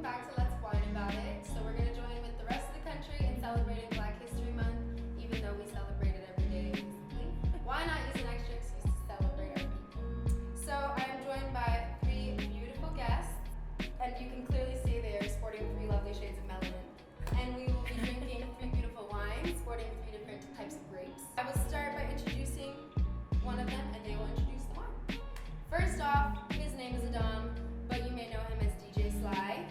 back to Let's Wine About It. So we're gonna join with the rest of the country in celebrating Black History Month, even though we celebrate it every day, basically. Why not use an extra excuse to celebrate our people? So I am joined by three beautiful guests, and you can clearly see they are sporting three lovely shades of melanin. And we will be drinking three beautiful wines, sporting three different types of grapes. I will start by introducing one of them, and they will introduce the wine. First off, his name is Adam, but you may know him as DJ Sly.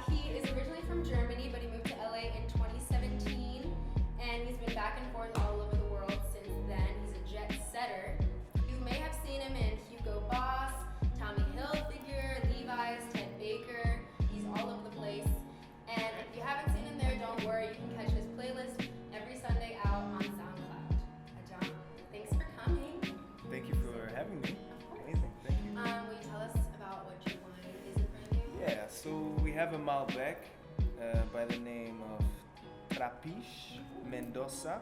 He is originally from Germany, but he moved to LA in 2017, and he's been back and forth all over the world since then. He's a jet setter. You may have seen him in Hugo Boss, Tommy Hilfiger, Levi's, Ted Baker. He's all over the place. And if you haven't seen him there, don't worry. You can catch his playlist every Sunday out on SoundCloud. Adam, thanks for coming. Thank you for having me. Amazing, thank you. Will you tell us about what your wine is in front of you? Yeah, so we have a Malbec by the name of Trapiche Mendoza.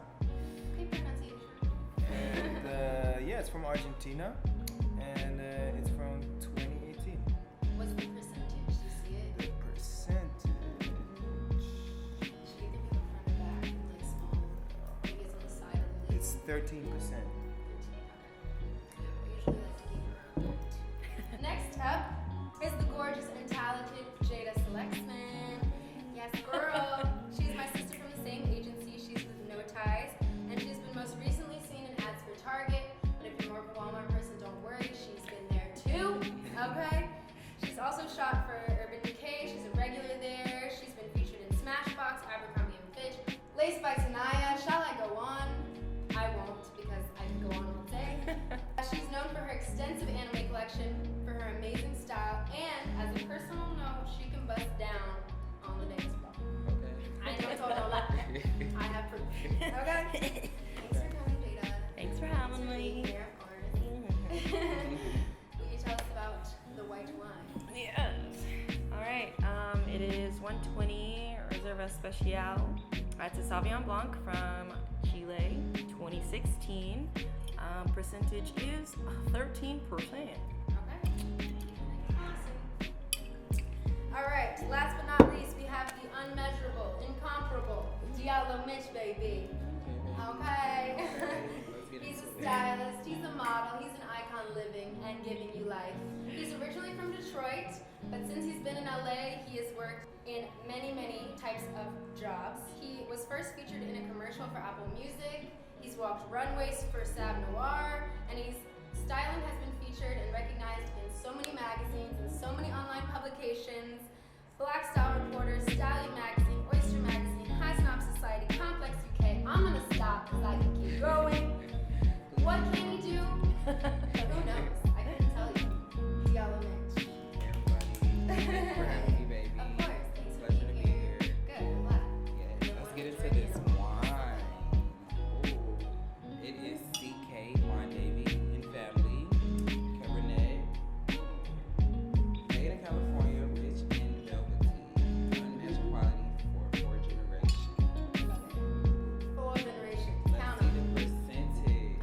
Okay, pronunciation. And yeah, it's from Argentina, and it's from 2018. What's the percentage? You see it? The percentage. Should either be the front or back, like small. Maybe it's on the side of the label. It's 13%. 13, okay. We usually like to keep it around. Next up is the gorgeous and talented Jada Selexman. Yes, girl. She's my sister from the same agency. She's with No Ties, and she's been most recently seen in ads for Target. But if you're more of a Walmart person, don't worry. She's been there too. Okay. She's also shot for Urban Decay. She's a regular there. She's been featured in Smashbox, Abercrombie and Fitch, Lace by Tanaya. Shall I go on? I won't, because I can go on all day. She's known for her extensive anime collection, for her amazing style, and as a personal note, she can bust down on the dance floor. Okay. I know it's all no lie. I have proof. Okay? Thanks for coming, Jada. Thanks for having me. Here, of course. Will you tell us about the white wine? Yes. All right. It is 120 Reserva Especial. It's a Sauvignon Blanc from Chile, 2016. Percentage is 13%. Okay. All right. Last but not least, we have the unmeasurable, incomparable Diallo Mitch, baby. Okay. He's a stylist. He's a model. He's an icon living and giving you life. He's originally from Detroit, but since he's been in LA, he has worked in many, many types of jobs. He was first featured in a commercial for Apple Music. He's walked runways for Sav Noir, and his styling has been featured and recognized in so many magazines and so many online publications. Black Style Reporter, Stallion Magazine, Oyster Magazine, High Snob Society, Complex UK. I'm gonna stop because I can keep going. What can he do? Who knows? I couldn't tell you. Diallo Mitch. Everybody, for having me, baby. Of course, thanks for Pleasure to being be here. here. Good, I'm glad. Yeah, let's get into this wine. Ooh, it is CK Wine Navy and Family Cabernet. Made in California, rich and velvety, unmatched quality for 4 generations. Love it. 4 generations. Let's Count see them. the percentage.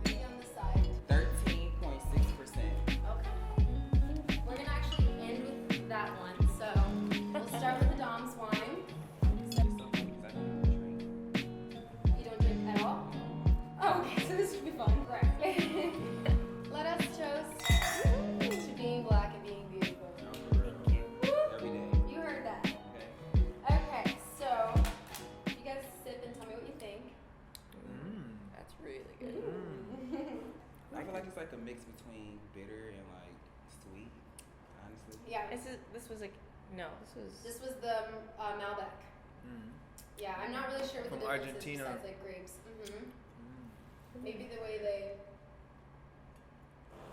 Maybe on the side. 13.6%. Okay. We're gonna actually end with that one. So we'll start with the Dom's wine. It's something because I don't drink. You don't drink at all? Oh, okay, so this should be fun. Right. Let us toast to being black and being beautiful. Every day. You heard that. Okay. Okay, so you guys sip and tell me what you think. That's really good. I feel like it's like a mix between bitter and like sweet, honestly. Yeah. This was like This was the Malbec. Yeah, I'm not really sure what From the difference Argentina. is besides like grapes. Maybe the way they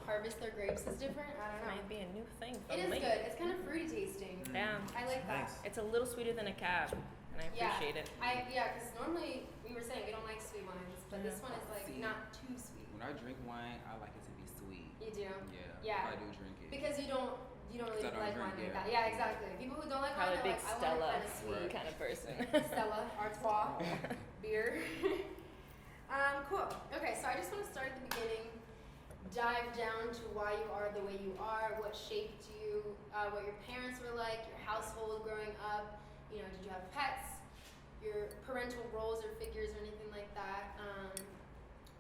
harvest their grapes is different. I don't know. might be a new thing for It is me. good. It's kind of fruity tasting. Yeah. I like that. Nice. It's a little sweeter than a cab, and I Yeah. appreciate it. Because normally we were saying we don't like sweet wines, but this one is like See. not too sweet. When I drink wine, I like it to be sweet. You do? Yeah. Yeah. If I do drink it. Because you don't really 'Cause I don't like drink, wine like yeah. that. Yeah, exactly. People who don't like Probably wine, big they're like, Stella I want it kind of sweet. kind of person. Stella, Artois, beer. Cool. Okay, so I just want to start at the beginning. dive down to why you are the way you are, what shaped you, what your parents were like, your household growing up. You know, did you have pets? Your parental roles or figures or anything like that.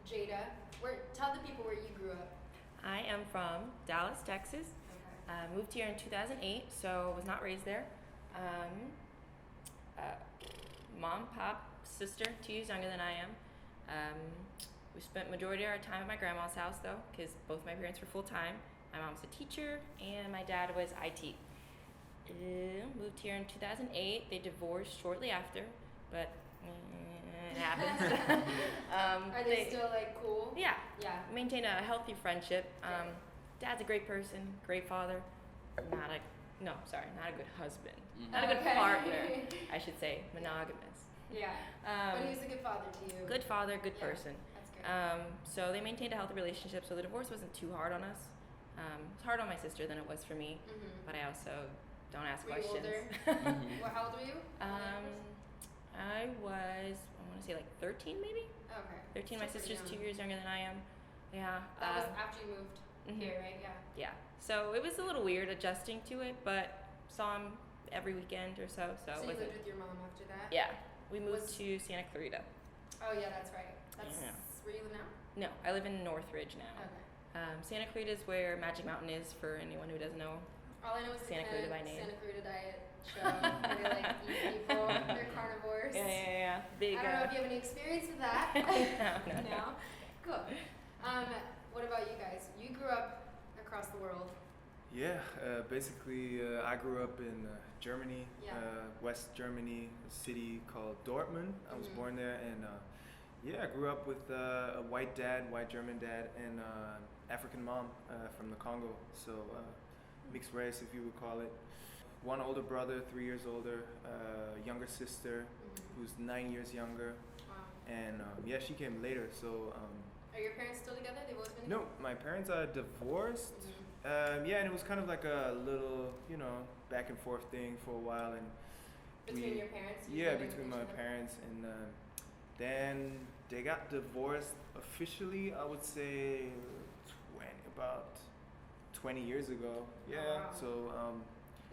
Jada, tell the people where you grew up. I am from Dallas, Texas. Okay. Moved here in 2008, so was not raised there. Mom, pop, sister, 2 years younger than I am. We spent majority of our time at my grandma's house though, because both my parents were full time. My mom's a teacher and my dad was IT. Moved here in 2008. They divorced shortly after, but it happens. Are they still like cool? Yeah. Yeah. Maintain a healthy friendship. Dad's a great person, great father. Not a good husband. Not a good partner, I should say. Monogamous. Yeah. But he was a good father to you. Good father, good person. That's good. So they maintained a healthy relationship, so the divorce wasn't too hard on us. It's hard on my sister than it was for me, but I also don't ask were questions. You older? How old were you? I want to say like 13 maybe? Okay. 13, my sister's 2 years younger than I am. Yeah. That was after you moved here, right? Yeah. Yeah. So it was a little weird adjusting to it, but saw him every weekend or so. So you lived with your mom after that? Yeah. We moved to Santa Clarita. Oh yeah, that's right. That's where you live now? No, I live in Northridge now. Okay. Santa Clarita is where Magic Mountain is for anyone who doesn't know. All I know is Santa Clarita by name. Santa Clarita diet show where they like eat people. They're carnivores. Yeah. Big, I don't know if you have any experience with that. No. Cool. What about you guys? You grew up across the world. Yeah, basically, I grew up in Germany, Yeah. West Germany, a city called Dortmund. I was born there, and I grew up with a white dad, white German dad, and African mom from the Congo. So mixed race, if you would call it. One older brother, 3 years older, younger sister, who's 9 years younger, Wow. and she came later. So. Are your parents still together? They've always been No, together? my parents are divorced. And it was kind of like a little, back and forth thing for a while, and Between your parents? Yeah, between my parents, and then they got divorced officially. I would say about 20 years ago. Yeah, Oh, wow. so.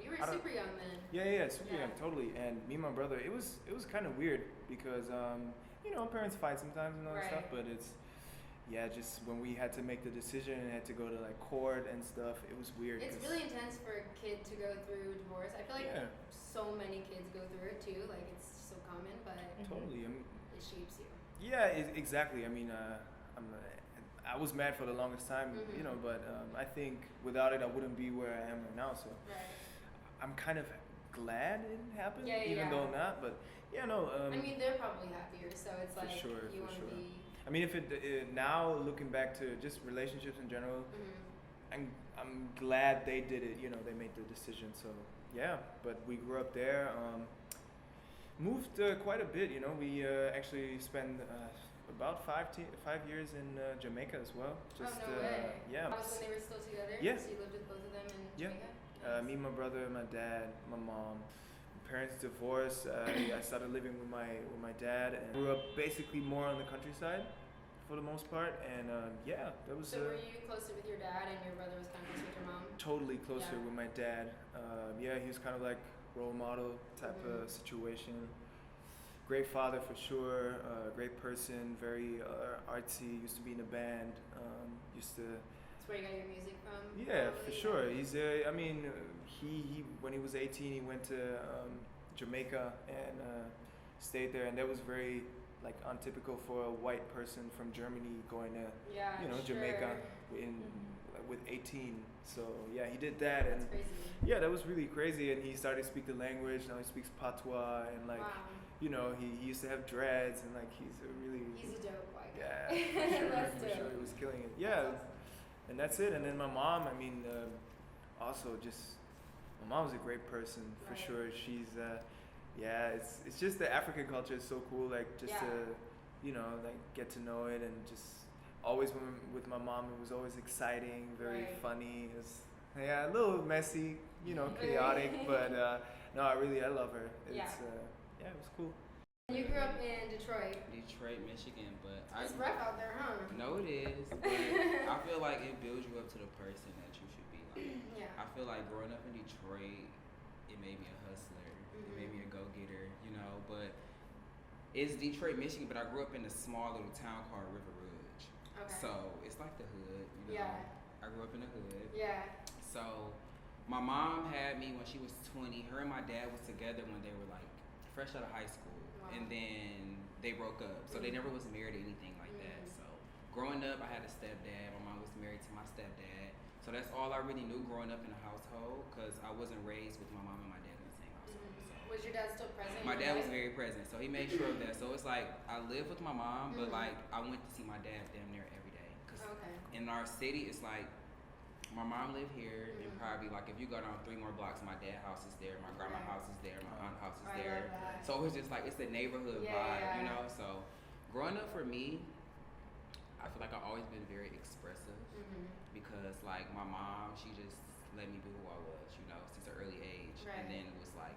You were super young then. Yeah, super Yeah. young, totally. And me and my brother, it was kind of weird because parents fight sometimes and all that stuff, but it's. Yeah, just when we had to make the decision and had to go to like court and stuff, it was weird. It's really intense for a kid to go through divorce. I feel like so many kids go through it too. Like it's so common, but totally. it shapes you. Yeah, exactly. I mean, I was mad for the longest time, but I think without it, I wouldn't be where I am right now. So I'm kind of glad it happened, even though not. But I mean, they're probably happier, so it's like you want to be. I mean, if now looking back to just relationships in general, I'm glad they did it. They made the decision. So yeah, but we grew up there. Moved quite a bit. We actually spent about 5 years in Jamaica as well. Just no way. yeah. That was when they were still together. Yeah. So you lived with both of them in Jamaica. Nice. Me, my brother, my dad, my mom. Parents divorced. I started living with my dad, and grew up basically more on the countryside for the most part. And that was. So were you closer with your dad, and your brother was kind of closer with your mom? Totally closer with my dad. He was kind of like role model type of situation. Great father for sure. Great person. Very artsy. Used to be in a band. Used to. That's where you got your music from? Yeah, for sure. He's he when he was 18, he went to Jamaica and stayed there, and that was very like untypical for a white person from Germany going to Jamaica with 18. So yeah, he did that. That's and crazy. that was really crazy. And he started to speak the language. Now he speaks patois, and like he used to have dreads, and like he's a dope white guy. Yeah, That's for dope. sure, he was killing it. Yeah. And that's it. And then my mom, I mean, also just, my mom's a great person for sure. She's, it's just the African culture is so cool. Like just to, like get to know it, and just always when with my mom, it was always exciting, very funny. It was, a little messy, chaotic, but no, I love her. It's, it was cool. You grew up in Detroit. Detroit, Michigan, but It's rough out there, huh? No, it is. But I feel like it builds you up to the person that you should be. Like, Yeah. I feel like growing up in Detroit, it made me a hustler. It made me a go-getter, you know. But it's Detroit, Michigan, but I grew up in a small little town called River Rouge. Okay. So it's like the hood, you know. Yeah. I grew up in the hood. Yeah. So my mom had me when she was 20. Her and my dad was together when they were like fresh out of high school. Wow. And then they broke up. So they never was married or anything like that. So growing up, I had a stepdad. My mom was married to my stepdad. So that's all I really knew growing up in a household because I wasn't raised with my mom and my dad in the same household. So Was your dad still present? my dad was very present. So he made sure of that. So it's like I lived with my mom, but like I went to see my dad damn near every day. Cause in our city, it's like my mom lived here, and probably like if you go down 3 more blocks, my dad's house is there, my grandma's house is there, my aunt's house is there. So it was just like it's the neighborhood vibe, you know. So growing up for me, I feel like I've always been very expressive because like my mom, she just let me be who I was, you know, since an early age. And then it was like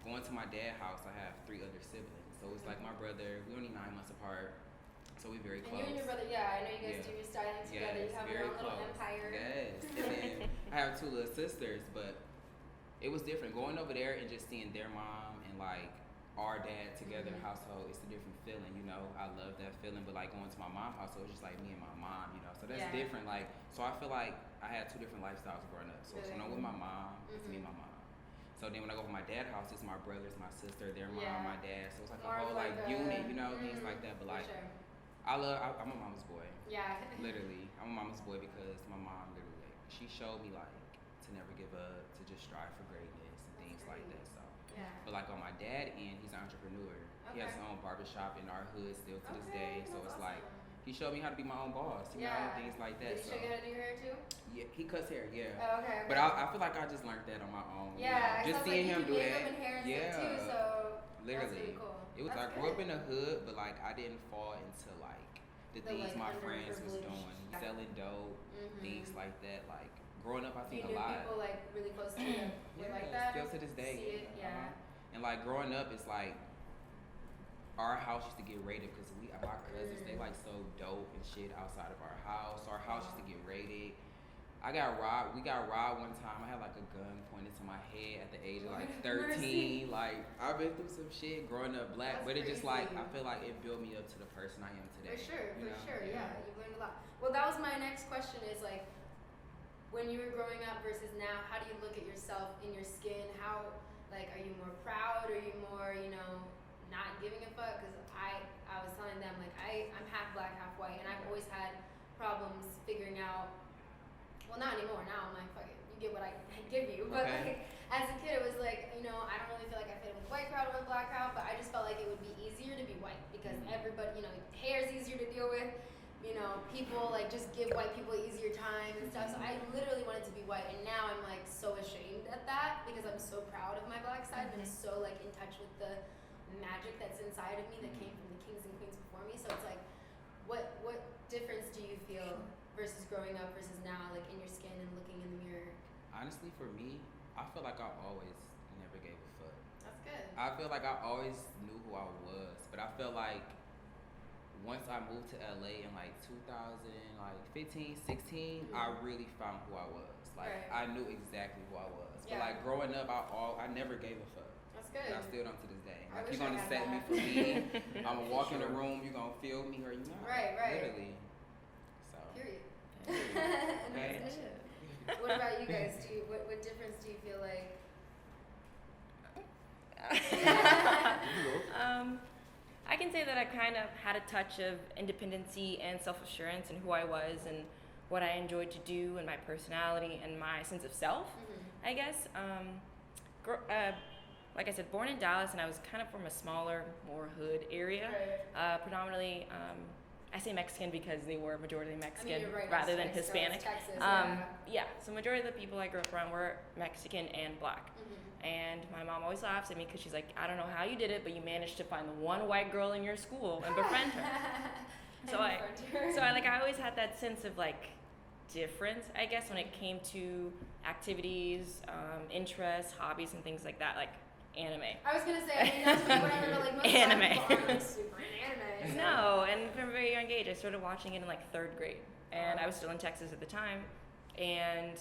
going to my dad's house. I have 3 other siblings, so it's like my brother. We're only 9 months apart. So we very close. And you and your brother, I know you guys do your styling together. Yes, you have very your own little close. empire. Yes. And then I have 2 little sisters, but it was different. Going over there and just seeing their mom and like our dad together in the household, it's a different feeling, you know. I love that feeling, but like going to my mom's household, it's just like me and my mom, you know. So that's different. Like, so I feel like I had 2 different lifestyles growing up. So when I'm with my mom, it's me and my mom. So then when I go to my dad's house, it's my brothers, my sister, their mom, my dad. So it's like More a whole like unit, you know, things like that. But like, sure. I'm a mama's boy. Yeah. Literally, I'm a mama's boy because my mom literally, like, she showed me like to never give up, to just strive for greatness and things like that. So, but like on my dad end, he's an entrepreneur. He has his own barbershop in our hood still to this day. So it's like he showed me how to be my own boss, you know, things like that. Did he show you how to do your hair too? Yeah, he cuts hair. Yeah. Oh, okay. But I feel like I just learned that on my own. Yeah, you know? Just seeing him do that. And hair and yeah. too, so literally. that's really cool. It was I grew up in the hood, but like I didn't fall into like the things like, my friends was underprivileged. doing, selling dope, things like that. Like growing up, I You think knew a lot. people like really close to you were like that. Still to this day. See it, And like growing up, it's like our house used to get raided because my cousins, they like so dope and shit outside of our house. So our house used to get raided. I got robbed. We got robbed one time. I had like a gun pointed to my head at the age of like 13. Like I've been through some shit growing up black, but it just like I feel like it built me up to the person I am today. For sure, yeah. You've learned a lot. Well, that was my next question is like, when you were growing up versus now, how do you look at yourself in your skin? How, like, are you more proud? Are you more, you know, not giving a fuck? Because I was telling them, like, I'm half black, half white, and I've always had problems figuring out, well, not anymore. Now I'm like, fuck it, you get what I give you. But like, as a kid, it was like, you know, I don't really feel like I fit in with the white crowd or the black crowd, but I just felt like it would be easier to be white because everybody, you know, hair's easier to deal with. You know, people like just give white people easier time and stuff. So I literally wanted to be white, and now I'm like so ashamed at that because I'm so proud of my black side, but so like in touch with the magic that's inside of me that came from the kings and queens before me. So it's like, what difference do you feel versus growing up versus now, like in your skin and looking in the mirror? Honestly, for me, I feel like I always never gave a fuck. That's good. I feel like I always knew who I was, but I feel like once I moved to LA in like 2015, 16, I really found who I was. Like I knew exactly who I was. But like growing up, I never gave a fuck. That's good. And I still don't to this day. I Like wish you're I gonna had set me that. for me. I'm gonna walk in the room. You're gonna feel me or you not. Right. Literally. So. Period. Okay. What about you guys? What difference do you feel like? I can say that I kind of had a touch of independency and self-assurance in who I was and what I enjoyed to do and my personality and my sense of self, I guess. Like I said, born in Dallas, and I was kind of from a smaller, more hood area. Predominantly, I say Mexican because they were majority Mexican rather than Hispanic. Texas, So majority of the people I grew up around were Mexican and black. And my mom always laughs at me because she's like, I don't know how you did it, but you managed to find the one white girl in your school and befriend her. So I always had that sense of like difference, I guess, when it came to activities, interests, hobbies, and things like that. Like anime. I was gonna say, I mean, that's whatever, but like most Anime. people aren't like super anime. So. No, and from a very young age, I started watching it in like 3rd grade, and I was still in Texas at the time, and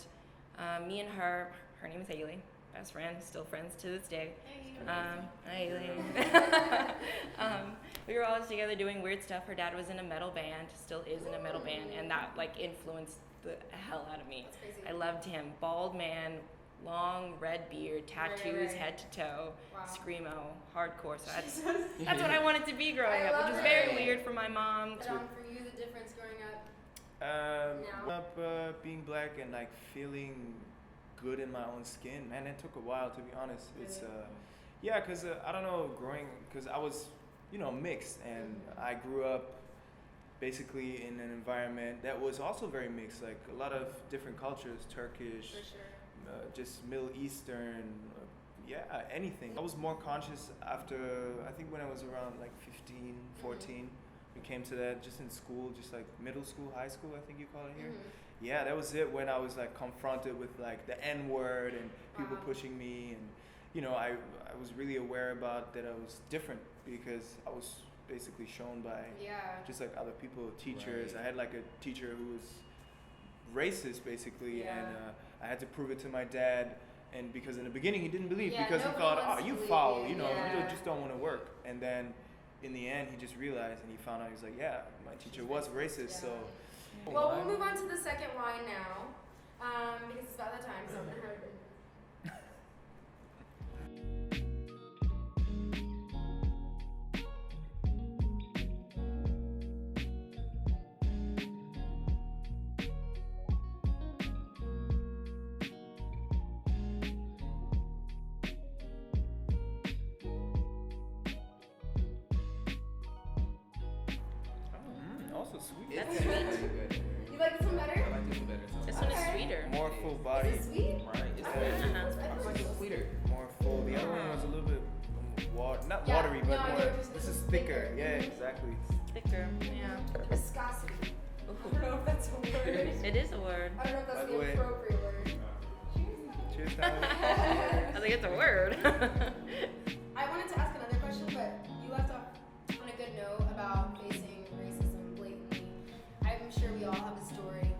me and her name is Haley, best friend, still friends to this day. Haley. We were always together doing weird stuff. Her dad was in a metal band, still is in a metal band, and that like influenced the hell out of me. That's crazy. I loved him. Bald man, long red beard, tattoos Right. head to toe, Wow. screamo, hardcore. So that's what I wanted to be growing I up, love which was it. very weird for my mom. But for you, the difference growing up. Being black and like feeling good in my own skin, man, it took a while, to be honest. It's yeah, because I don't know, because I was, mixed, and I grew up basically in an environment that was also very mixed, like a lot of different cultures, Turkish, For sure. just Middle Eastern, anything. I was more conscious after, I think when I was around like 15, 14, we came to that just in school, just like middle school, high school, I think you call it here. Yeah, that was it, when I was like confronted with like the N-word and people pushing me, and I was really aware about that I was different, because I was basically shown by just like other people, teachers. Right. I had like a teacher who was racist basically, and I had to prove it to my dad, and because in the beginning he didn't believe, because he thought, oh, you foul, you just don't want to work, and then in the end he just realized, and he found out, he's like, yeah, my teacher was racist. So well, we'll move on to the second wine now, because it's about that time, so I'm gonna have it. Also sweet. That's sweet. You like this one better? I like this one better. This one is sweeter. More full body. Is it sweet? Right. It's Uh-huh. like it's sweeter. More full. The other one was a little bit not Yeah, watery, no, but I more. know what you're This is saying. thicker. Thicker. Yeah, Mhm. exactly. Thicker, yeah. Viscosity. I Ooh. don't know if that's a word. It is a word. I don't know if By that's the the way- appropriate word. Cheers, Tyler. I think it's a word. I wanted to ask another question, but you left off on a good note about facing racism blatantly. I'm sure we all have a story,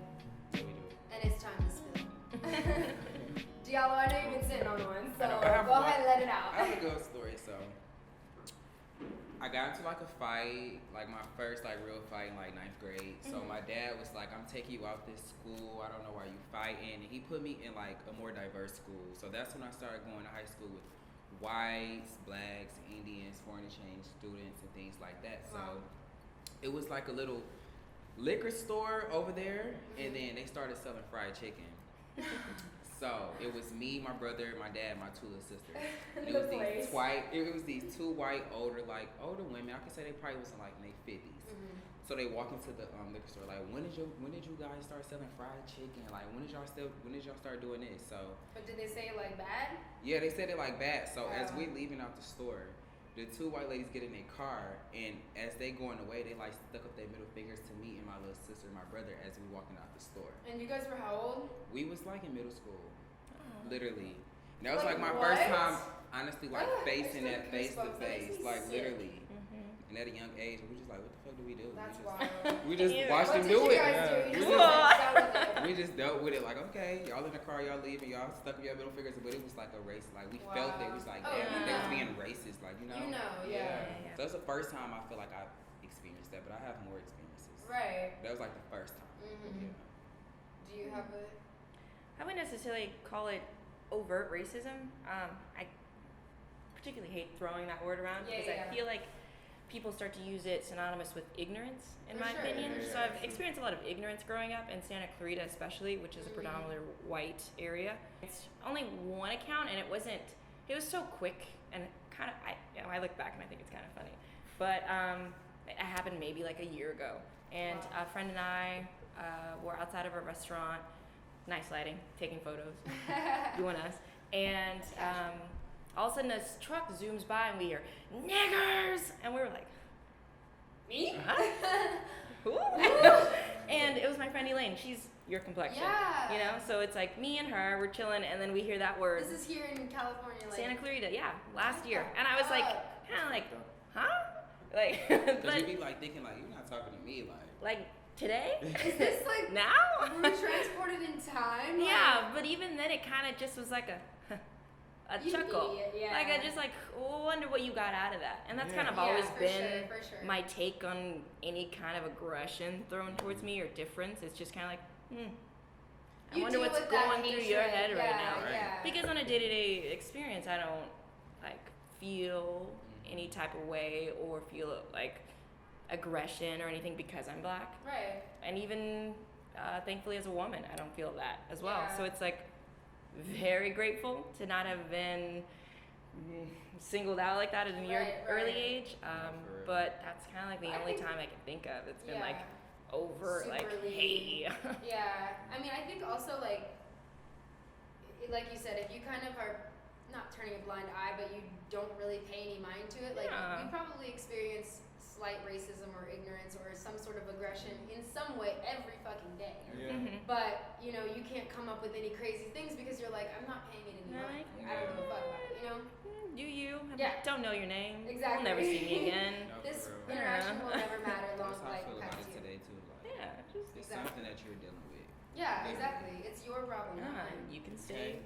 and it's time to spill. Diallo, I know you've been sitting on one, so I know, I have go one. ahead and let it out. I have a good story. So I got into like a fight, like my first like real fight in like 9th grade. So my dad was like, "I'm taking you out this school. I don't know why you fighting." And he put me in like a more diverse school. So that's when I started going to high school with whites, blacks, Indians, foreign exchange students, and things like that. So it was like a little liquor store over there, and then they started selling fried chicken. So it was me, my brother, my dad, my 2 little sisters. And it was these two white older women. I could say they probably was in like in their 50s. So they walk into the liquor store like, when did you guys start selling fried chicken? Like when did y'all start doing this? So But did they say it like bad? yeah, they said it like that. So as we leaving out the store, the 2 white ladies get in their car, and as they going away, they like stuck up their middle fingers to me and my little sister and my brother as we walking out the store. And you guys were how old? We was like in middle school, literally. And that was Like, like my what? first time, honestly, like facing There's that no face to goosebumps. That makes face, me like sick. literally. And at a young age, we just like, what the fuck do we do? That's we wild. we just Yeah. watched What them did do you it. guys do? You We just just- dealt with it. We just dealt with it like, okay, y'all in the car, y'all leaving, y'all stuck with your middle fingers, but it was like a race. Like we felt it. It was like, Oh, damn, they was yeah. being racist, like You know, yeah. So that's the first time I feel like I've experienced that, but I have more experiences. Right. That was like the first time. Mhm. Yeah. Do you have a? I wouldn't necessarily call it overt racism. I particularly hate throwing that word around because I feel like people start to use it synonymous with ignorance, in my opinion. So I've experienced a lot of ignorance growing up in Santa Clarita, especially, which is a predominantly white area. It's only one account, and it was so quick and kind of, I look back and I think it's kind of funny, but it happened maybe like a year ago, and a friend and I were outside of a restaurant, nice lighting, taking photos, doing us, and all of a sudden this truck zooms by and we hear niggers, and we were like, Me? huh? Who? And it was my friend Elaine. She's your complexion. Yeah. You know, so it's like me and her, we're chilling, and then we hear that word. This is here in California, like Santa Clarita, yeah, last year. And I was like, kind of like, huh? Like, Because you be like thinking like, you're not talking to me like today? Is this like now? Were we transported in time? Yeah, but even then it kind of just was like a You chuckle. idiot, yeah. Like I just like wonder what you got out of that. And that's Yeah. kind of Yeah, always for been sure, for sure. my take on any kind of aggression thrown towards me or difference. It's just kind of like, I You wonder deal what's with that going through your hatred, head right yeah, now. Right. Yeah. Because on a day-to-day experience, I don't like feel any type of way or feel like aggression or anything because I'm black. Right. And even thankfully as a woman, I don't feel that as well. Yeah. So it's like very grateful to not have been singled out like that at an Right, early right. age. for real. But that's kind of like the I only think- time I can think of. It's been Yeah. like overt, like, Superly- hey. Yeah. I mean, I think also like you said, if you kind of are not turning a blind eye, but you don't really pay any mind to it, like Yeah. you probably experience slight racism or ignorance or some sort of aggression in some way every fucking day. Yeah. Mhm. But you know, you can't come up with any crazy things because you're like, I'm not paying it any No, mind. I- I don't give a fuck about it. You know. Do you? Yeah. Don't know your name. Exactly. You'll never see me again. No, This for real. interaction Yeah. will never matter long That's how I like feel about past it you. today too. Like, Yeah, just it's Exactly. something that you're dealing with. Yeah, Literally. exactly. It's your problem, not yeah, mine. you can stay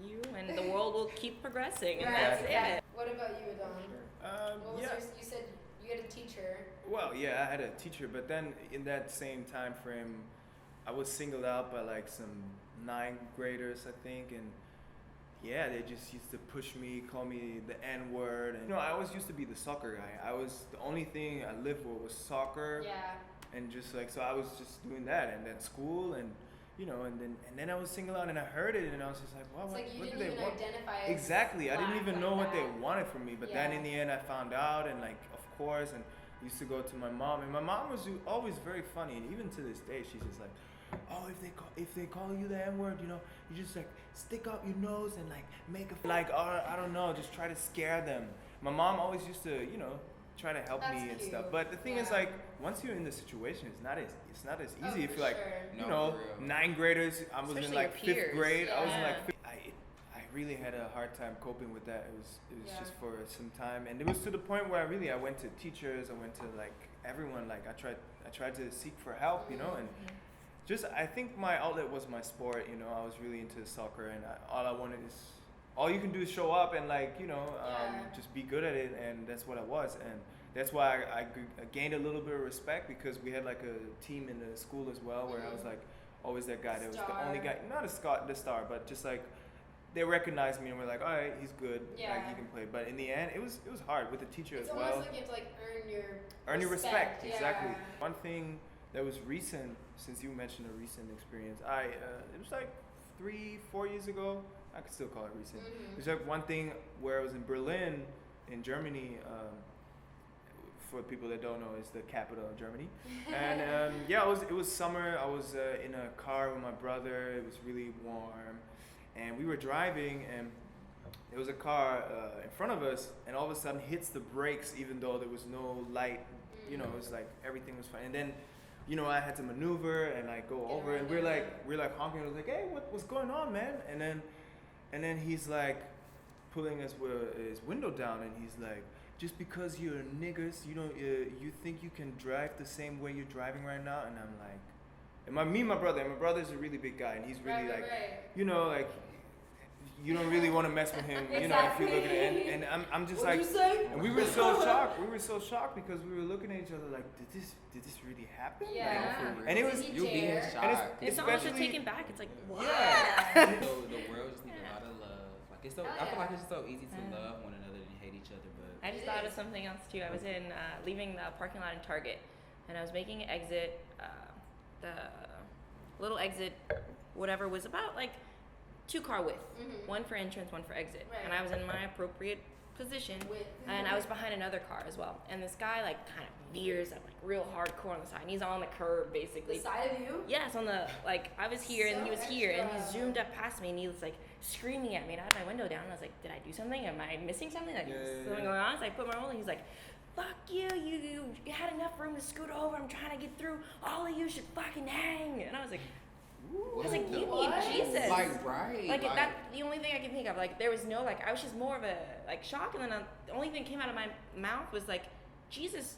you, and the world will keep progressing, and Right, that's exactly. it. What about you, Adon? What was Yeah. you said you had a teacher. Well, yeah, I had a teacher, but then in that same time frame, I was singled out by like some 9th graders, I think, and yeah, they just used to push me, call me the N word, and I always used to be the soccer guy. I was the only thing I lived for was soccer, Yeah. and just like so, I was just doing that, and then school, and and then I was singled out, and I heard it, and I was just like, well, It's what, like you what do didn't they even want? identify as Exactly. I didn't black even like know what they that. wanted from me. But then Yeah. in the end, I found out, and like, of course, and used to go to my mom, and my mom was always very funny, and even to this day, she's just like, oh, if they call you the N word, you just like stick up your nose and like make a like, I don't know, just try to scare them. My mom always used to, try to help That's me and cute. stuff. But the thing is, Yeah. like, once you're in the situation, it's not as Oh, easy. If for you're like, sure. No, for real. 9th graders, I was in Especially like your 5th peers. grade. I was in Yeah. like I really had a hard time coping with that. It was Yeah. just for some time, and it was to the point where I went to teachers, I went to like everyone. Like I tried to seek for help, and just I think my outlet was my sport. I was really into soccer, and all you can do is show up and like Yeah. just be good at it, and that's what I was, and that's why I gained a little bit of respect because we had like a team in the school as well where I was like always that guy that was the only guy, not the star, but just like they recognized me and were like, all right, he's good, like Yeah. he can play. But in the end, it was hard with the teacher It's as almost well. like you have to like Earn your respect, yeah. exactly. One thing that was recent, since you mentioned a recent experience, it was like 3-4 years ago. I could still call it recent. Mhm. There's like one thing where I was in Berlin, in Germany. For people that don't know, is the capital of Germany. And it was summer. I was in a car with my brother. It was really warm, and we were driving, and there was a car in front of us, and all of a sudden hits the brakes, even though there was no light. It was like everything was fine. And then, I had to maneuver and like go Get over, around and we're like honking. I was like, hey, what's going on, man? And then he's like pulling his window down, and he's like, just because you're niggers, you think you can drive the same way you're driving right now? And I'm like, me and my brother's a really big guy, and he's really Right, like, right. like, you don't really want to mess with him, if Exactly. you look at it. And I'm just What'd like, you say? and we were so shocked because we were looking at each other like, did this really happen? Yeah. Like, For and it real. was, Did he You'll be in dare? shock. and It's almost a especially- taken back. It's like, what? yeah. So the world just needs a lot of love. Like it's so, Hell I feel yeah. like it's so easy to Yeah. love one another and hate each other, but I just It thought is. of something else too. I was in leaving the parking lot in Target, and I was making an exit. The little exit, whatever, was about like 2-car width, Mhm. one for entrance, one for exit, Right. and I was in my appropriate position, Width. and I was behind another car as well. And this guy like kind of veers up like real hardcore on the side, and he's on the curb basically. The side of you. Yes, on the I was here and he So was here, and he extra. zoomed up past me, and he was like screaming at me, and I had my window down, and I was like, did I do something? Am I missing something? Like, Yeah, is yeah, something yeah. going on? So I put my roll, and he's like, fuck you, you had enough room to scoot over. I'm trying to get through. All of you should fucking hang. And I was like, I was like, you What? need Jesus. Like, right. Like that, the only thing I can think of. Like there was no like, I was just more of a like shock, and then the only thing that came out of my mouth was like, Jesus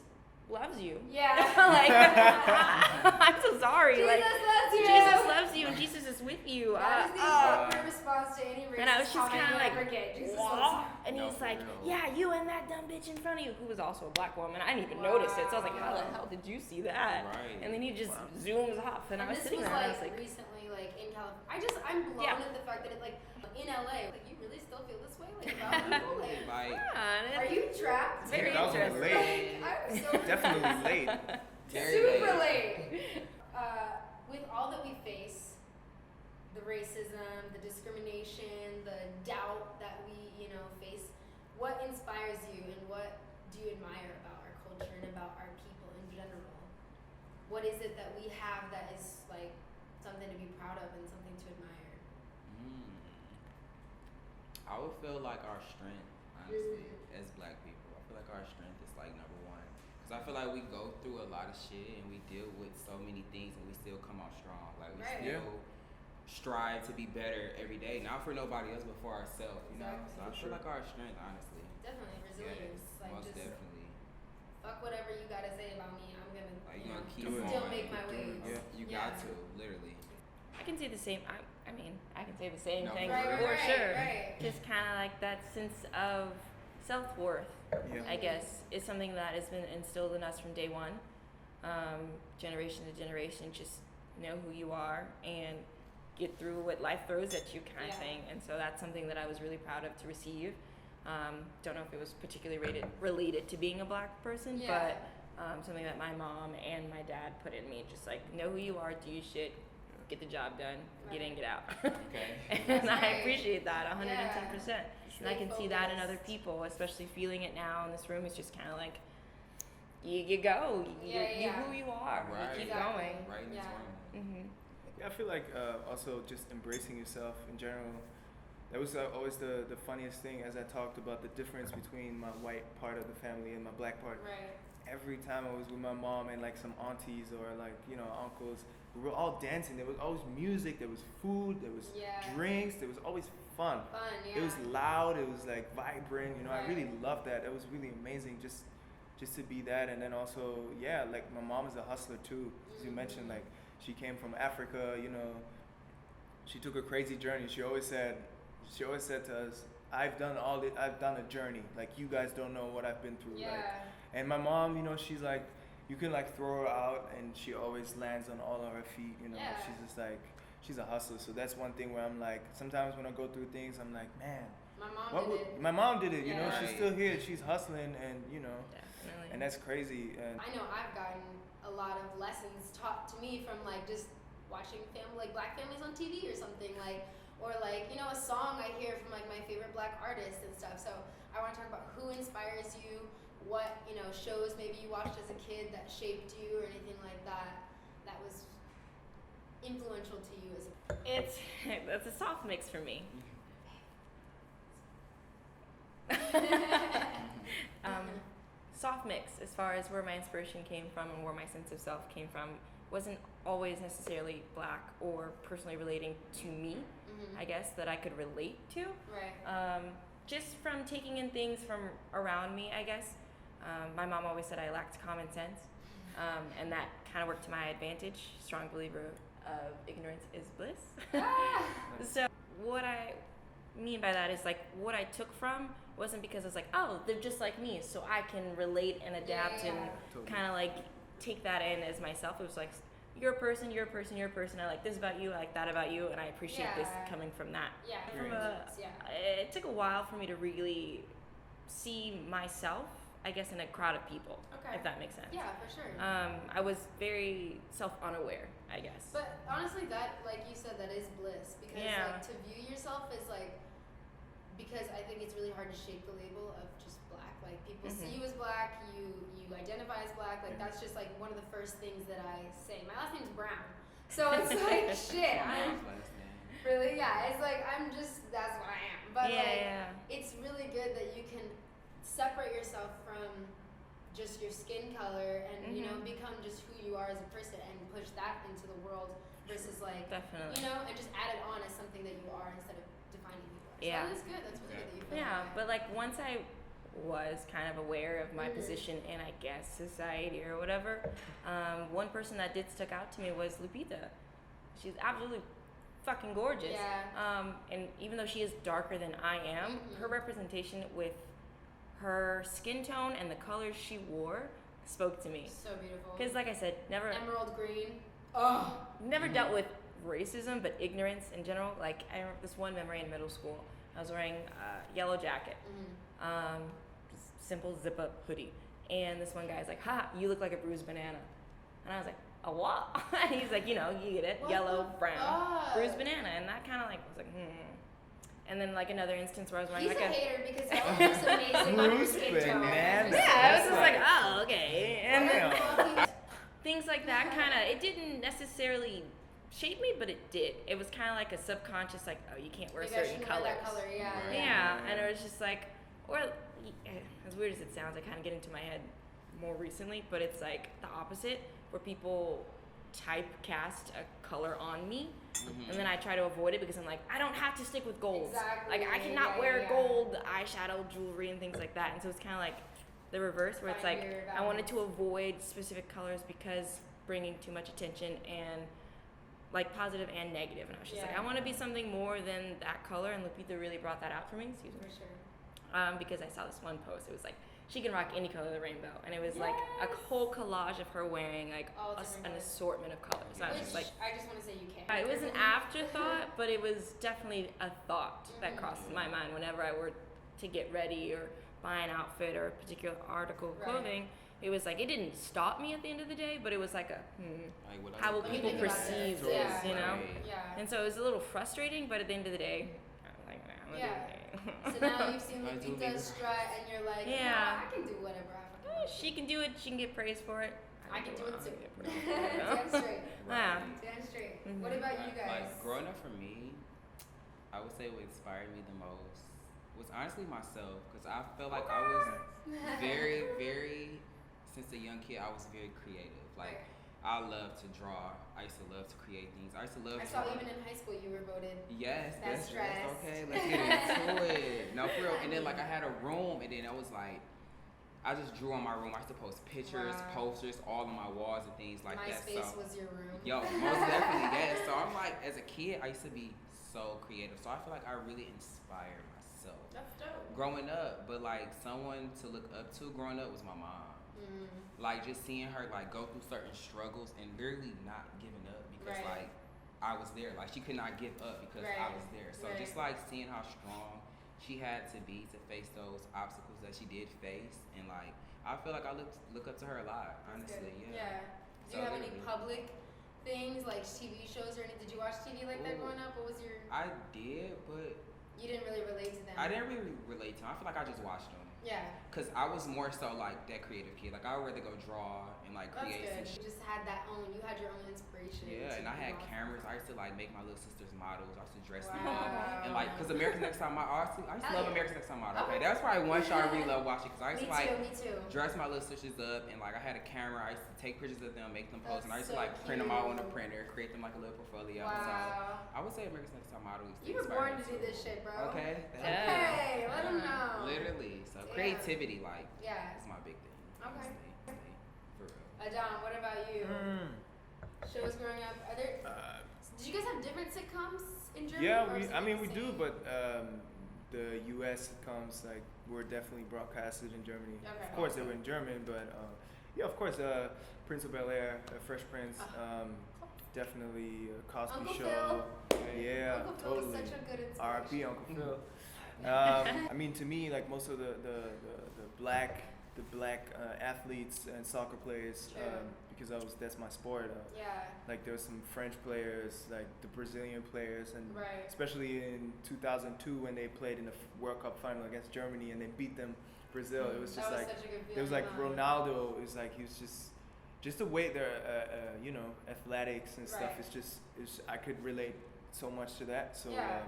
loves you. Yeah. Like I'm so sorry. Jesus like loves you. Jesus loves you, and Jesus is with you. That is the appropriate response to any racist And I was just comment kind of you like, ever get. Jesus "What?" loves And No, he's for like, real. yeah, you and that dumb bitch in front of you, who was also a black woman. I didn't even notice it. So I was like, how the hell did you see that? Right. And then he just zooms off, and I was this sitting was there, and I was like, recently, like in California. I'm blown Yeah. at the fact that it like in LA. Like you really still feel this way, like about people. Like, Like, are you trapped? Very That was interesting. late. I'm so Definitely late. very super late. late. With all that we face, the racism, the discrimination, the doubt that we, face, what inspires you and what do you admire about our culture and about our people in general? What is it that we have that is like something to be proud of and something to admire? I would feel like our strength, honestly, as black people. I feel like our strength is like number one. Because I feel like we go through a lot of shit and we deal with so many things and we still come out strong. Like we Right. still strive to be better every day, not for nobody else but for ourselves, you know? Exactly. So I feel like our strength, honestly. Definitely resilience. Yes, Like most just definitely. fuck whatever you gotta say about me. I'm gonna, Like, you gonna keep Do it. still going. make my Do it, ways. yeah. You got to, literally. I can say the same. I mean, I can say the same No, thing for for real. sure. Right. Just kind of like that sense of self-worth, Yeah. I guess, is something that has been instilled in us from day one, generation to generation. Just know who you are and get through what life throws at you, kind of Yeah. thing. And so that's something that I was really proud of to receive. Don't know if it was particularly related to being a black person, Yeah. but something that my mom and my dad put in me. Just like, know who you are, do your shit, get the job done, get in, get out. Okay. And I Right. appreciate that 110%. And I Stay can see that in other focused. people, especially feeling it now in this room. It's just kind of like, you go, you who you are, Right. you keep Exactly. going. Right in this Yeah. room. Yeah, I feel like also just embracing yourself in general. That was always the funniest thing as I talked about the difference between my white part of the family and my black part. Right. Every time I was with my mom and like some aunties or like, uncles, we were all dancing. There was always music, there was food, there was Yeah. drinks, there was always fun. Fun, yeah. It was loud, it was like vibrant, I really Right. loved that. That was really amazing just to be that. And then also, yeah, like my mom is a hustler too. As you mentioned, like she came from Africa, she took a crazy journey. She always said to us, I've done a journey. Like you guys don't know what I've been through. Yeah. Like, and my mom, she's like, you can like throw her out and she always lands on all of her feet, Yeah. She's just like, she's a hustler. So that's one thing where I'm like, sometimes when I go through things, I'm like, man, my mom did it, Yeah. she's Right. still here, she's hustling and, Definitely. and that's crazy. And I know I've gotten a lot of lessons taught to me from like just watching black families on TV or something or a song I hear from like my favorite black artists and stuff. So I want to talk about who inspires you, what shows maybe you watched as a kid that shaped you or anything like that was influential to you as a It's a soft mix for me. Soft mix as far as where my inspiration came from and where my sense of self came from. Wasn't always necessarily black or personally relating to me, I guess, that I could relate to. Right. Just from taking in things from around me, I guess. My mom always said I lacked common sense, and that kind of worked to my advantage. Strong believer of ignorance is bliss. So what I mean by that is like what I took from wasn't because it's like, oh, they're just like me, so I can relate and adapt and Totally. kind of like take that in as myself. It was like, you're a person, you're a person, you're a person. I like this about you, I like that about you, and I appreciate this Yeah. coming from that. Yeah. From Yeah. it took a while for me to really see myself, I guess, in a crowd of people, Okay. if that makes sense. Yeah, for sure. I was very self-unaware, I guess. But honestly, that, like you said, that is bliss because Yeah. like to view yourself is like, because I think it's really hard to shake the label of just black. Like people see you as black, you identify as black. Like that's just like one of the first things that I say. My last name's Brown, so it's like shit. I'm really It's like that's what I am. But it's really good that you can separate yourself from just your skin color and become just who you are as a person and push that into the world versus like, Definitely. you know, and just add it on as something that you are instead of defining who you are. So Yeah. that's good. That's really good that you feel Yeah, that way. but like once I was kind of aware of my position in, I guess, society or whatever, one person that did stick out to me was Lupita. She's absolutely fucking gorgeous. Yeah. And even though she is darker than I am, her representation with her skin tone and the colors she wore spoke to me. So beautiful. Because like I said, never Emerald green. Oh. never dealt with racism, but ignorance in general. Like I remember this one memory in middle school. I was wearing a yellow jacket, simple zip up hoodie, and this one guy's like, "Ha, you look like a bruised banana," and I was like, "A what?" And he's like, "You know, you get it, What yellow, the brown, fuck? bruised banana," and that kind of like was like, And then like another instance where I was wearing He's like a hater because y'all are just amazing on your Bruised skin tone. banana. yeah, I was just like, oh, okay, and then Damn. things like that kind of, it didn't necessarily shape me, but it did. It was kind of like a subconscious, like, oh, you can't wear Maybe I certain shouldn't wear colors. that color, yeah. Right. Yeah, and it was just like, or as weird as it sounds, I kind of get into my head more recently, but it's like the opposite, where people typecast a color on me, and then I try to avoid it because I'm like, I don't have to stick with gold. Exactly. Like I cannot Yeah, wear yeah. gold eyeshadow, jewelry, and things like that. And so it's kind of like the reverse, where it's Find like your I wanted to balance. avoid specific colors because bringing too much attention and like positive and negative. And I was just like, Yeah. I want to be something more than that color. And Lupita really brought that out for me. Excuse me. For sure. Because I saw this one post. It was like she can rock any color of the rainbow, and it was like a whole collage of her wearing like All an different colors. assortment of colors. So I was just like, I just want to say you can't. it was an afterthought, but it was definitely a thought that crossed my mind whenever I were to get ready or buy an outfit or a particular article of Right. clothing. It was like it didn't stop me at the end of the day, but it was like a Like, what how will Let me people think about perceive this. this, Yeah. you know? Right. Yeah. And so it was a little frustrating, but at the end of the day, I was like, nah, I'm gonna Yeah. do it. So now you've seen I do Lupita think- strut, and you're like, Yeah. yeah, I can do whatever I fucking want. She can do it. She can get praised for it. I can do it I'm too. gonna get praised for it, you know? Damn straight. Yeah. Damn straight. Mhm. What about you guys? Like growing up for me, I would say what inspired me the most was honestly myself, because I felt like I was very, very, since a young kid, I was very creative. Like I love to draw. I used to love to create things. I used to love. I saw even in high school you were voted. Yes, That's that's stressed. okay. Let's get into it. No, for real. And then like I had a room, and then I was like, I just drew on my room. I used to post pictures, Wow. posters, all on my walls and things like that. MySpace So, was your room. yo, most definitely, yes. So I'm like, as a kid, I used to be so creative. So I feel like I really inspired myself That's dope. growing up. But like someone to look up to growing up was my mom. Like just seeing her like go through certain struggles and literally not giving up because Right. like I was there. Like she could not give up because I Right. was there. So Right. just like seeing how strong she had to be to face those obstacles that she did face, and like I feel like I look up to her a lot. That's Honestly, good. yeah. Do you So have any literally- public things like TV shows or anything? Did you watch TV like that Ooh. growing up? What was your? I did, but You didn't really relate to them. I didn't really relate to them. I feel like I just watched them. Yeah. Cause I was more so like that creative kid. Like I would rather go draw and like That's create good. some You just had that own. You had your own inspiration. Yeah, to and I had move on. cameras. I used to like make my little sisters models. I used to dress them Wow. up, and like, cause America's Next Top Model. I used to Hell love yeah. America's Next Top Model. Okay. Okay, that's probably one show I really love watching. Cause I Me used to like too. Me too. dress my little sisters up, and like I had a camera. I used to take pictures of them, make them post, and I used to That's like so print them out on the cute. printer, create them like a little portfolio. Wow. So I would say America's Next Top Model. used to You were inspire born me to do too. this shit, bro. Okay. Yeah. Okay, let them know. Literally. So Damn. creativity, like, Yeah. is my big thing. Okay. Honestly. For real. Adon, what about you? Shows growing up? Are there? Did you guys have different sitcoms in Germany? Yeah, or was it I mean the we do, same? but the U.S. sitcoms like were definitely broadcasted in Germany. Okay. Of course, they were in German, but yeah, of course, Prince of Bel Air, Fresh Prince, definitely Cosby Uncle Show. Yeah, Uncle Phil totally. was such a good inspiration. R.I.P. Uncle Phil. I mean, to me, like most of the black athletes and soccer players, Sure. because that's my sport. Yeah. Like there were some French players, like the Brazilian players, and Right. especially in 2002 when they played in the World Cup final against Germany and they beat them, Brazil. It was just That was like such a good feeling. it was like huh? Ronaldo. It was like he was just the way their athletics and stuff. Right. It's I could relate so much to that. So Yeah.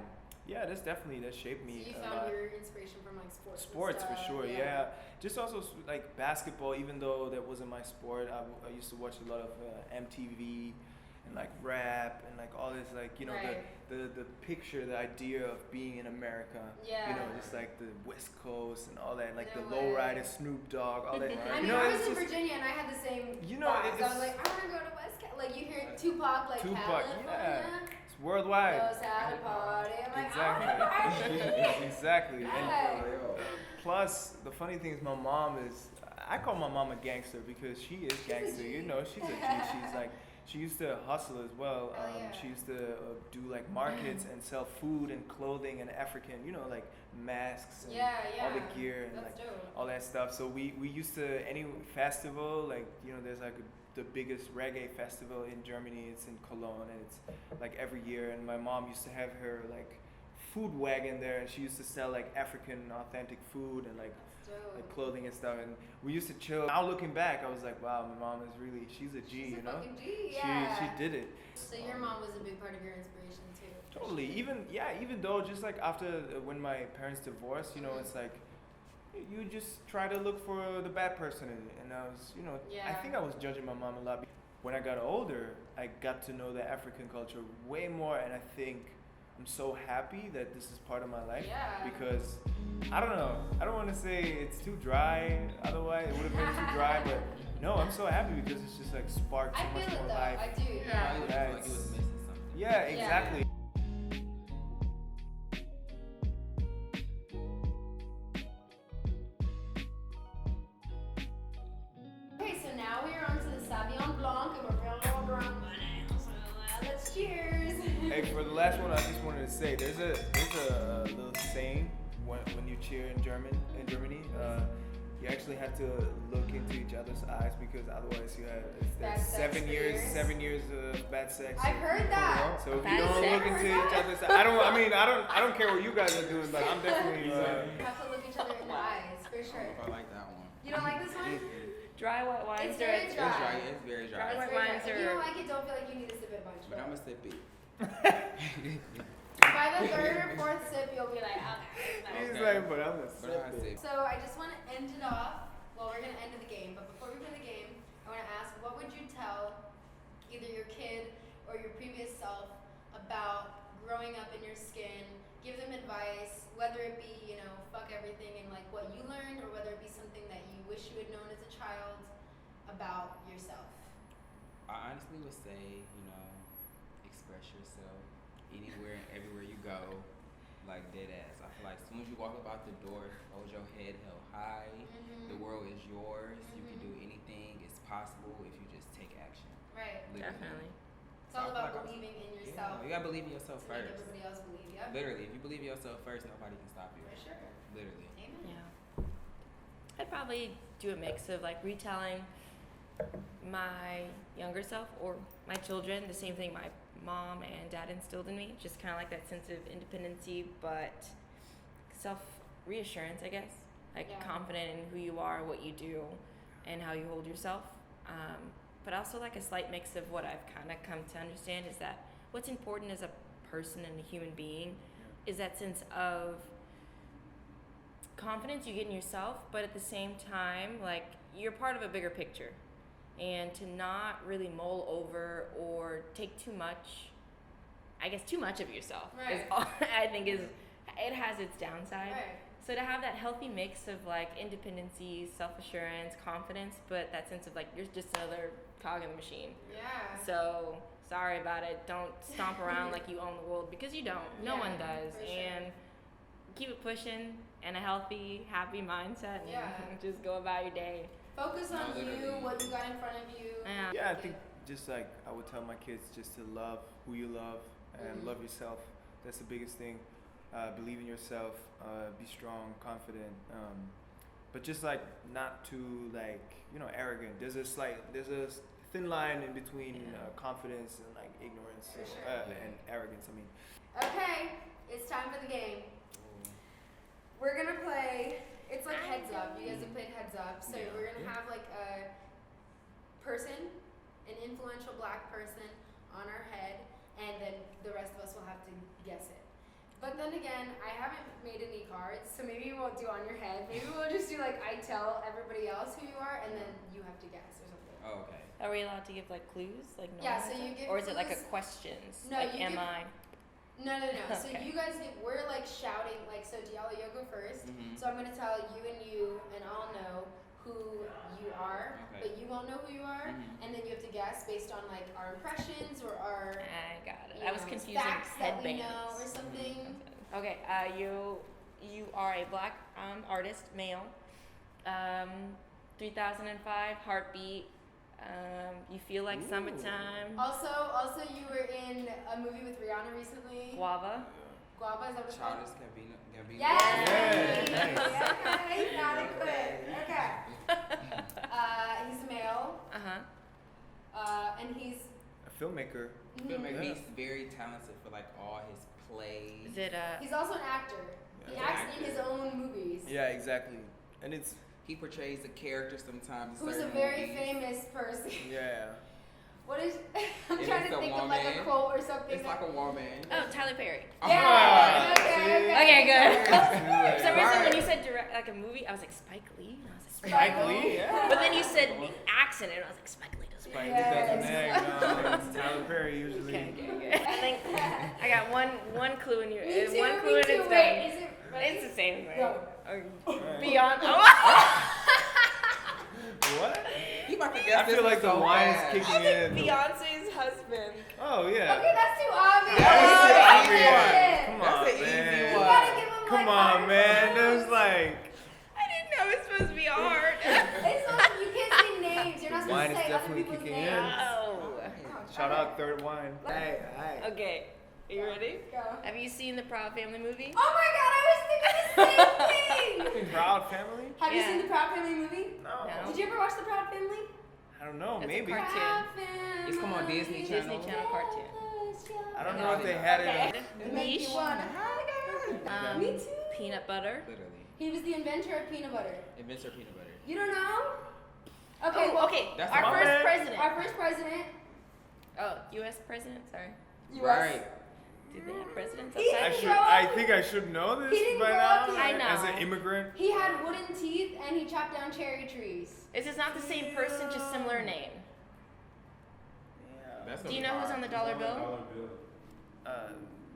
yeah, that shaped me So you a found lot. your inspiration from like sports. and Sports for stuff, sure, yeah. Just also like basketball, even though that wasn't my sport. I used to watch a lot of MTV and like rap and like all this like Right. the picture, the idea of being in America. Yeah. Just like the West Coast and all that, like No the way. lowrider Snoop Dogg, all that. I mean, I was in Virginia and I had the same vibes. I was like, I want to go to West Cal. Like you hear Tupac, like Tupac, California. yeah. It's worldwide. Knows how to party. I'm like, Exactly. I want to party. Exactly. Yeah. And plus, the funny thing is, my mom is. I call my mom a gangster because she is gangster. G. She's a G. She's like, she used to hustle as well. Oh, yeah. She used to do like markets and sell food and clothing and African, like masks and all the gear and That's like dope. all that stuff. So we used to any festival like there's like the biggest reggae festival in Germany. It's in Cologne and it's like every year. And my mom used to have her like food wagon there, and she used to sell like African authentic food and like clothing and stuff, and we used to chill. Now looking back, I was like, wow, my mom is really, she's a G, She's a fucking G, yeah. She did it. So your mom was a big part of your inspiration too. Totally. Even though just like after when my parents divorced, it's like you just try to look for the bad person in it, and I was, I think I was judging my mom a lot. When I got older, I got to know the African culture way more, and I think I'm so happy that this is part of my life because I don't know. I don't want to say it's too dry. Otherwise, it would have been too dry. But no, I'm so happy because it's just like sparked so much more life. I do. Yeah. Like it was missing something. Yeah, exactly. Okay, so now we are on to the Sauvignon Blanc, and we're feeling a little drunk by now. So let's cheers. Hey, for the last one, I just wanted to say there's a little saying when you cheer in Germany, you actually have to look into each other's eyes because otherwise you have seven years of bad sex. I've heard that. So if you don't look into each other's eyes, I don't care what you guys are doing, but I'm definitely. You have to look each other in the eyes for sure. I like that one. You don't like this one? Dry white wines It's very are dry. It's very dry. Dry It's white very wines dry. If are. you don't like it, don't feel like you need to sip it a bunch. But I'm a sip it. By the third or fourth sip, you'll be like, okay. He's like, but I'm a sip. So I just want to end it off. Well, we're going to end the game, but before we play the game, I want to ask, what would you tell either your kid or your previous self about growing up in your skin? Give them advice, whether it be, fuck everything and like what you learned, or whether it be something that you wish you had known as a child about yourself. I honestly would say, express yourself anywhere and everywhere you go, like dead ass. I feel like as soon as you walk up out the door, hold your head held high. The world is yours. You can do anything. It's possible if you just take action. Right. Literally. Definitely. It's all about believing in yourself. Yeah, you gotta believe in yourself to make first. everybody else believe, yeah. Literally, if you believe in yourself first, nobody can stop you. For sure. Literally. Amen. Yeah. I'd probably do a mix of like retelling my younger self or my children the same thing my mom and dad instilled in me, just kind of like that sense of independency, but self-reassurance, I guess, like confident in who you are, what you do, and how you hold yourself. But also like a slight mix of what I've kind of come to understand is that what's important as a person and a human being is that sense of confidence you get in yourself, but at the same time, like, you're part of a bigger picture. And to not really mull over or take too much of yourself is all, I think it has its downside. Right. So to have that healthy mix of like independency, self-assurance, confidence, but that sense of like you're just another cog in the machine. Yeah. So sorry about it. Don't stomp around like you own the world, because you don't. No one does. For sure. And keep it pushing and a healthy, happy mindset, and just go about your day. Focus on you, what you got in front of you. Yeah, I think just like I would tell my kids just to love who you love and love yourself. That's the biggest thing. Believe in yourself, be strong, confident, but just like not too like arrogant. There's a thin line in between confidence and like ignorance and arrogance. I mean. Okay, it's time for the game. We're gonna play. It's like heads up. You guys have played heads up, so we're gonna have like a person, an influential black person, on our head, and then the rest of us will have to guess it. But then again, I haven't made any cards, so maybe we won't do on your head. Maybe we'll just do like I tell everybody else who you are, and then you have to guess or something. Oh, okay. Are we allowed to give like clues, like Yeah, normal so you stuff? give or is it like a clues. questions? No, like you am give- I? No. So Okay. you guys we're like shouting, like, so Diallo, you'll go 1st. Mhm. So I'm gonna tell you, and I'll know who you are, Okay. but you won't know who you are, Mhm. and then you have to guess based on like our impressions or our I got it. you I was know, confusing facts that we headbands. know or something. Okay, you are a black artist, male. 3005 heartbeat. You feel like Ooh. summertime. Also, you were in a movie with Rihanna recently. Guava. Guava, is that what it's called? Childish Gambino. Yes! Yeah, nice. Okay, got it quick. Okay. He's male, and he's A filmmaker. Filmmaker. Yeah. He's very talented for like all his plays. Is it he's also an actor. He Yeah. acts in his own movies. Yeah, exactly. And it's He portrays a character sometimes. in Who's a certain very movies. famous person. yeah. What is? I'm It trying is to a think of like a woman. quote or something. It's like a woman. Oh, Tyler Perry. Yeah. Ah, Okay. see? Okay, good. Yeah. For some reason, when Right. you said direct, like a movie, I was like Spike Lee. And I was like, Spike Lee, yeah. But then you said accent, and I was like Spike Lee doesn't. Spike Yes. doesn't act. It's Tyler Perry usually. Okay. I think I got one clue in your Me too. one clue Me and too. it's Wait, done. is it? It's the same thing. Go. Alright. Beyond. Oh. What? You about to guess I feel this like one the so wine's fast. kicking in. Beyonce's husband. Oh yeah. Okay, that's too obvious. That was too Yeah. obvious. Yeah. Come That's on, an easy man. You one. gotta give him Come like on, hard man. That clues. was like. I didn't know it was supposed to be hard. It's not, you can't say names. You're not supposed Wine to is say other definitely people's kicking names. in. Oh. Shout out Third Wine. Hey, hey. Okay. Are you ready? Go. Have you seen the Proud Family movie? Oh my god, I was thinking the same thing. Proud Family? Have you Yeah. seen the Proud Family movie? No. No. Did you ever watch the Proud Family? I don't know. It's a Maybe. cartoon. Proud Family. It's come on Disney Disney Channel. Channel cartoon. I don't know if they had it. Okay. It make Niche. you wanna hug her. Me too. Peanut butter. Literally. He was the inventor of peanut butter. Inventor peanut butter. You don't know? Okay, Oh, well, okay. That's Our my first bad. president. our first president. Oh, U.S. president. Sorry. US. Right. Did they have presidents He outside? didn't I grow up. think I should know this He didn't by grow now. up here. I know. As an immigrant. He had wooden teeth and he chopped down cherry trees. Is this not the same person, just similar name? That's Do you know who's on the dollar bill?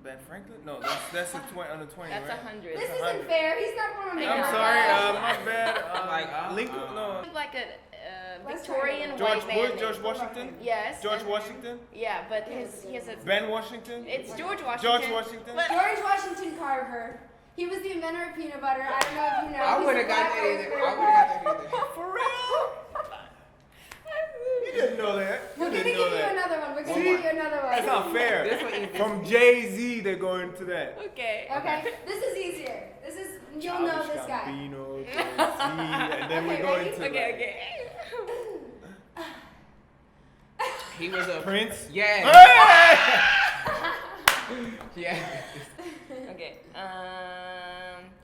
Ben Franklin? No, that's the 20 on the 20. That's right? 100. This It's isn't fair. He's not going to I make I'm know. sorry. it. My bad. Like, Lincoln. No. Like a Let's Victorian try George white man. Bush. name. George Washington. Yes. George and- Washington. Yeah, but he has a. Ben Washington. It's George Washington. George Washington. But- George Washington Carver. He was the inventor of peanut butter. I don't know if you know. I He's would a have got black that either. Irish I would have got that either. For real? You didn't know that. We're You gonna didn't give know you that. another one. We're gonna See? give you another one. That's not fair. This one easy. From Jay-Z, they're going to that. Okay. Okay, this is easier. This is you'll know this guy. Gambino, Jay-Z, and then Okay, we're going ready? to Okay. like, Okay. He was a Prince. Yes. Hey! Yes. Okay.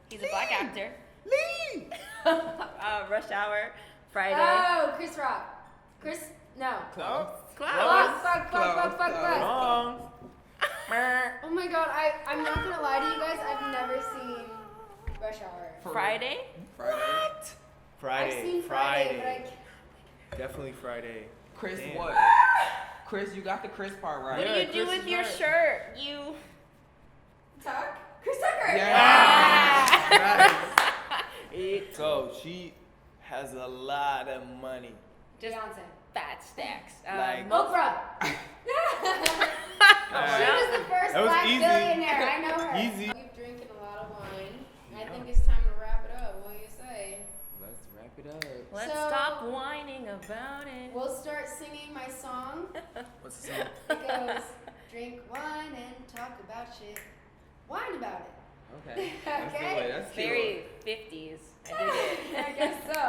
He's a black actor. Lee. Rush Hour. Friday. Oh, Chris Rock. Chris, no. Close. Close. Fuck. Wrong. Oh my god, I'm not gonna lie to you guys. I've never seen Rush Hour. Friday. Friday. Friday. I've seen Friday, but I can't. Definitely Friday. Chris Damn. what? Chris, you got the Chris part right. What Yeah, do you do Chris with is your right. shirt? You. Tuck? Chris Tucker! Yeah. So she has a lot of money. Just Beyonce. fat stacks. Like- Oprah! She was the first That was black easy. billionaire. I know her. Easy. We've drinking a lot of wine. I think it's time to wrap it up. What do you say? Let's wrap it up. Let's So- stop whining about it. We'll start singing my song. What's the song? It goes, drink wine and talk about shit. Whine about it. Okay. Let's do Okay. it. That's cute. Very 50s. I dig it. I guess so.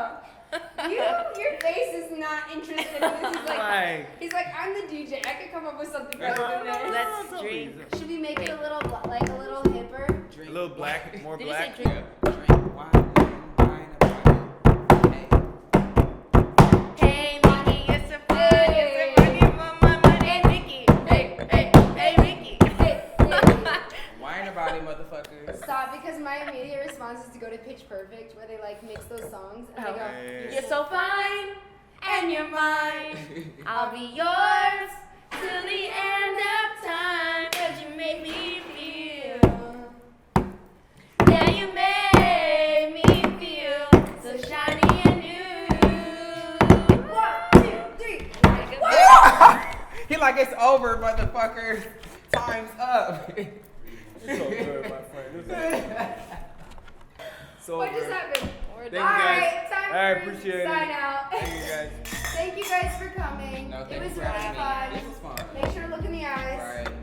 Your face is not interested in this. He's like, I'm the DJ. I could come up with something better than this. Let's drink. Should we make it a little hipper? Drink A little black, wine. more Did you black. say drink? Drink wine about it. Hey, Mickey, it's a fun. It's a money for my money. Hey, Mickey. Hey, Mickey. Hey. Wine about it, motherfuckers. Stop, because my immediate response is to go to Pitch Perfect, where they like mix those songs and they go, Hey. You're so fine. and you're mine. I'll be yours till the end of time. 'Cause you make me feel. Yeah, you made me feel so shiny and new. 1, 2, 3. He like, it's over, motherfucker. Time's up. It's all good, my friend. It's all good. So What just happened? Thank you guys. Alright, time I for appreciate to it. sign out. Thank you guys. Thank you guys for coming. No, It thank was you for really having me. fun. This was fun. Make sure to look in the eyes. Right.